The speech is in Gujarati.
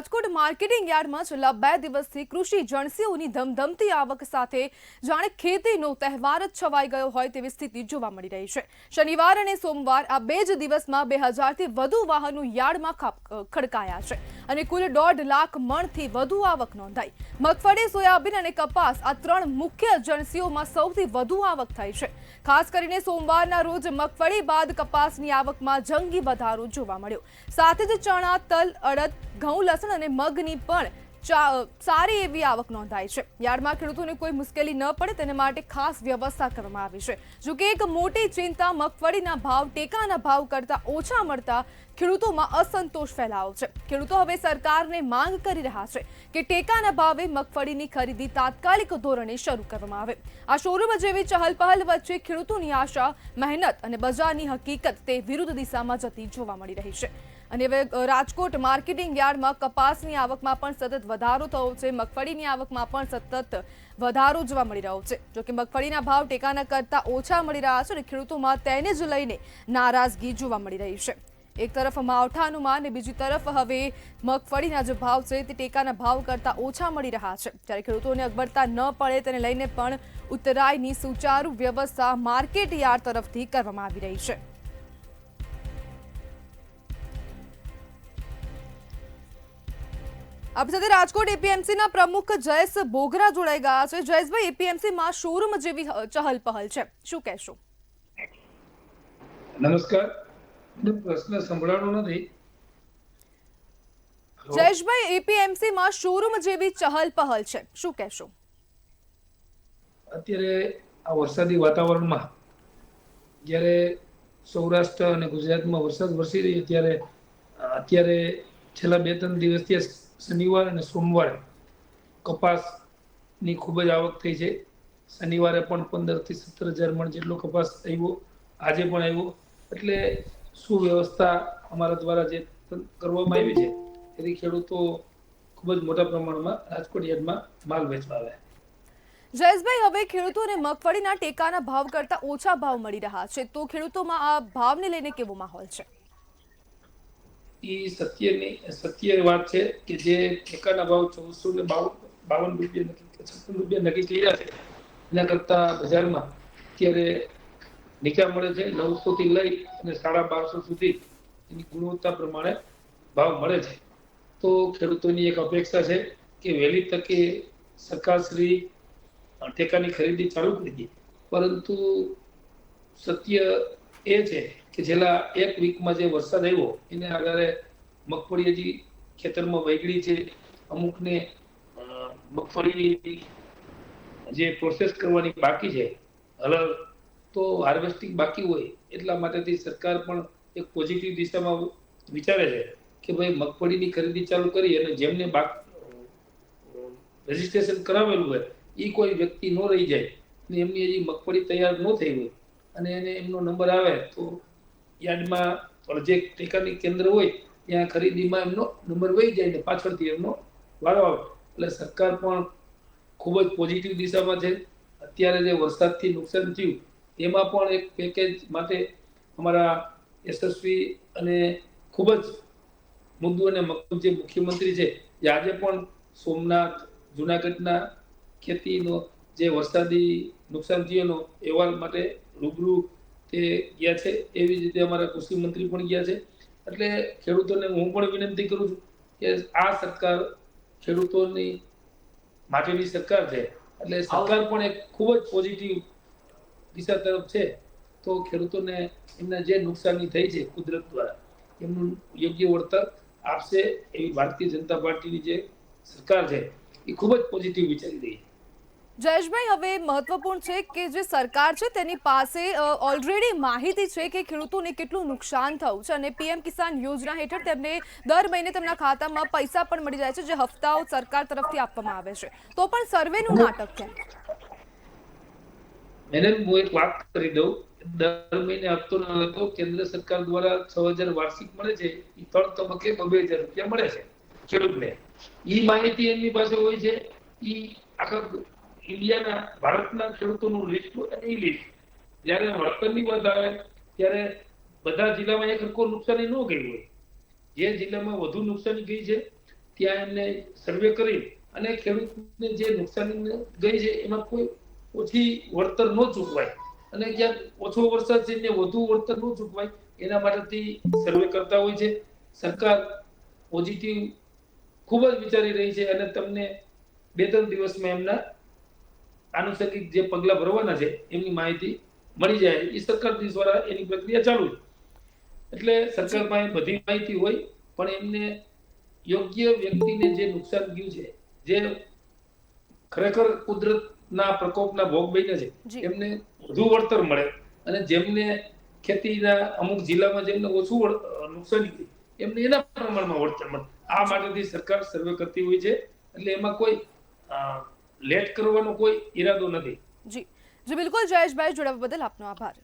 રાજકોટ માર્કેટિંગ યાર્ડમાં છેલ્લા 2 દિવસથી કૃષિ જણસીઓની ધમધમતી આવક સાથે જાણે ખેતીનો તહેવાર જ છવાઈ ગયો હોય તેવી સ્થિતિ જોવા મળી રહી છે। શનિવાર અને સોમવાર આ 2 જ દિવસમાં 2000થી વધુ વાહનો યાર્ડમાં ખડકાયા છે અને કુલ 1.5 લાખ મણથી વધુ આવક નોંધાઈ। મગફળી, સોયાબીન અને કપાસ આ 3 મુખ્ય જણસીઓમાં સૌથી વધુ આવક થઈ છે। ખાસ કરીને સોમવારના રોજ મગફળી બાદ કપાસની આવકમાં જંગી વધારો જોવા મળ્યો। સાથે જ ચણા, તલ, અડદ, ઘઉં, લસણ અને મગની પણ સારી એવી આવક નોંધાઈ છે। યાર્ડમાં ખેડૂતોને કોઈ મુશ્કેલી ન પડે તેને માટે ખાસ વ્યવસ્થા કરવામાં આવી છે। જો કે એક મોટી ચિંતા મગફળીના ભાવ ટેકાના ભાવ કરતા ઓછા મળતા ખેડૂતોમાં અસંતોષ ફેલાયો છે। ખેડૂતો હવે સરકારને માંગ કરી રહ્યા છે કે ટેકાના ભાવે મગફળીની ખરીદી તાત્કાલિક ધોરણે શરૂ કરવામાં આવે। આ શોરૂમ જેવી ચહલપહલ વચ્ચે ખેડૂતોની આશા, મહેનત અને બજારની હકીકત તે વિરુદ્ધ દિશામાં જતી જોવા મળી રહી છે। અને હવે રાજકોટ માર્કેટિંગ યાર્ડમાં કપાસની આવકમાં પણ સતત વધારો થયો છે। મગફળીની આવકમાં પણ સતત વધારો જોવા મળી રહ્યો છે। જો કે મગફળીના ભાવ ટેકાના કરતા ઓછા મળી રહ્યા છે અને ખેડૂતોમાં તેને જ લઈને નારાજગી જોવા મળી રહી છે। એક તરફ માવઠાનું માન અને બીજી તરફ હવે મગફળીના જે ભાવ છે તે ટેકાના ભાવ કરતા ઓછા મળી રહ્યા છે। ત્યારે ખેડૂતોને અગવડતા ન પડે તેને લઈને પણ ઉત્તરાયની સુચારુ વ્યવસ્થા માર્કેટ યાર્ડ તરફથી કરવામાં આવી રહી છે। આપણી સાથે રાજકોટ એપીએમસીના પ્રમુખ જયેશ બોગરા જોડાઈ ગયા છે। જયેશભાઈ, એપીએમસીમાં શોરૂમ જેવી ચહલપહલ છે, શું કહેશો? નમસ્કાર, પ્રશ્ન સંભળાણો નથી। જયેશભાઈ, એપીએમસીમાં શોરૂમ જેવી ચહલપહલ છે, શું કહેશો? અત્યારે આ વરસાદી વાતાવરણમાં જ્યારે સૌરાષ્ટ્ર અને ગુજરાતમાં વરસાદ વરસી રહ્યો અત્યારે છેલ્લા 2-3 દિવસથી શનિવાર અને સોમવારે કપાસની ખૂબ જ આવક થઈ છે। શનિવારે પણ 15,000 થી 17,000 મણ જેટલો કપાસ આવ્યો, આજે પણ આવ્યો। એટલે સુવ્યવસ્થા અમારા દ્વારા જે કરવામાં આવી છે તેથી ખેડૂતો ખૂબ જ મોટા પ્રમાણમાં રાજકોટ યાર્ડમાં માલ વેચવા આવ્યા। જયેશભાઈ, હવે ખેડૂતોને મગફળીના ટેકાના ભાવ કરતા ઓછા ભાવ મળી રહ્યા છે, તો ખેડૂતોમાં આ ભાવને લઈને કેવો માહોલ છે? એ સત્ય વાત છે કે જે ટેકાના ભાવ 1452 રૂપિયા 56 રૂપિયા નક્કી કર્યા છે એના કરતા બજારમાં અત્યારે નીચા મળે છે। 900 થી લઈ અને 1250 સુધી એની ગુણવત્તા પ્રમાણે ભાવ મળે છે। તો ખેડૂતોની એક અપેક્ષા છે કે વહેલી તકે સરકારશ્રી ટેકાની ખરીદી ચાલુ કરી દે, પરંતુ સત્ય એ છે કે છેલ્લા 1 વીકમાં જે વરસાદ આવ્યો એને આધારે મગફળી હજી ખેતરમાં વૈગળી છે। અમુકને મગફળીની જે પ્રોસેસ કરવાની બાકી છે, હલર તો હાર્વેસ્ટિંગ બાકી હોય એટલા માટેથી સરકાર પણ એક પોઝિટિવ દિશામાં વિચારે છે કે ભાઈ મગફળીની ખરીદી ચાલુ કરી અને જેમને રજીસ્ટ્રેશન કરાવેલું હોય એ કોઈ વ્યક્તિ ન રહી જાય અને એમની હજી મગફળી તૈયાર ન થઈ હોય અને એને એમનો નંબર આવે તો યાર્ડમાં જે ટેકાની કેન્દ્ર હોય ત્યાં ખરીદીમાં એમનો નંબર વહી જાય ને પાછળથી એમનો વારો આવે। એટલે સરકાર પણ ખૂબ જ પોઝિટિવ દિશામાં છે। અત્યારે જે વરસાદથી નુકસાન થયું એમાં પણ એક પેકેજ માટે અમારા યશસ્વી અને ખૂબ જ મુદ્દુ અને મક્કમ જે મુખ્યમંત્રી છે જે આજે પણ સોમનાથ, જુનાગઢના ખેતીનો જે વરસાદી નુકસાન થયું એનો અહેવાલ માટે રૂબરૂ તે ગયા છે। એવી જ રીતે અમારા કૃષિ મંત્રી પણ ગયા છે। એટલે ખેડૂતોને હું પણ વિનંતી કરું છું કે આ સરકાર ખેડૂતોની માટેની સરકાર છે, એટલે સરકાર પણ એક ખૂબ જ પોઝિટિવ દિશા તરફ છે। તો ખેડૂતોને એમને જે નુકસાની થઈ છે કુદરત દ્વારા એમનું યોગ્ય વળતર આપશે એવી ભારતીય જનતા પાર્ટીની જે સરકાર છે એ ખૂબ જ પોઝિટિવ વિચારી રહી છે। જયેશભાઈ, હવે મહત્વપૂર્ણ છે કે જે સરકાર છે તેની પાસે ઓલરેડી માહિતી છે કે ખેડૂતોને કેટલું નુકસાન થયું છે અને પીએમ કિસાન યોજના હેઠળ તેમને દર મહિને તેમના ખાતામાં પૈસા પણ મળી જાય છે જે હપ્તાઓ સરકાર તરફથી આપવામાં આવે છે, તો પણ સર્વેનું નાટક કેમ? હું એક વાત કરી દઉં, દર મહિને હપ્તો ન હતો કેન્દ્ર સરકાર દ્વારા 6,000 વાર્ષિક મળે છે, એ 3 તબક્કે 2,000 રૂપિયા મળે છે ખેડૂતને। એ માહિતી એમની પાસે હોય છે। એ આખા ઇન્ડિયાના ભારતના ખેડૂતોનું લિસ્ટ હોય અને એ લિસ્ટ જ્યારે વળતરની વાત આવે ત્યારે બધા જિલ્લામાં એક સરખું નુકસાની ન ગઈ હોય। જે જિલ્લામાં વધુ નુકસાની ગઈ છે ત્યાં એમને સર્વે કરી અને ખેડૂતને જે નુકસાની ગઈ છે એમાં કોઈ ઓછી વળતર ન ચૂકવાય અને ક્યાંક ઓછો વરસાદ છે ને વધુ વળતર ન ચૂકવાય એના માટેથી સર્વે કરતા હોય છે. સરકાર પોઝિટિવ ખૂબ જ વિચારી રહી છે અને તમને 2-3 દિવસમાં એમના આનુષંગિક જે પગલા ભરવાના છે એમની માહિતી મળી જાય. એ સરકાર દ્વારા એની પ્રક્રિયા ચાલુ છે. એટલે સરકાર પાસે બધી માહિતી હોય પણ એમને યોગ્ય વ્યક્તિને જે નુકસાન થયું છે, જે ખરેખર કુદરતના પ્રકોપના ભોગ બન્યા છે, એમને વધુ વળતર મળે અને જેમને ખેતીના અમુક જિલ્લામાં જેમને ઓછું નુકસાની થઈ એમને એના પ્રમાણમાં વળતર મળે. આ માટેથી સરકાર સર્વે કરતી હોય છે. એટલે એમાં કોઈ લેટ કરવાનો કોઈ ઈરાદો નથી. જી જી બિલકુલ જયેશભાઈ, જોડાવા બદલ આપનો આભાર.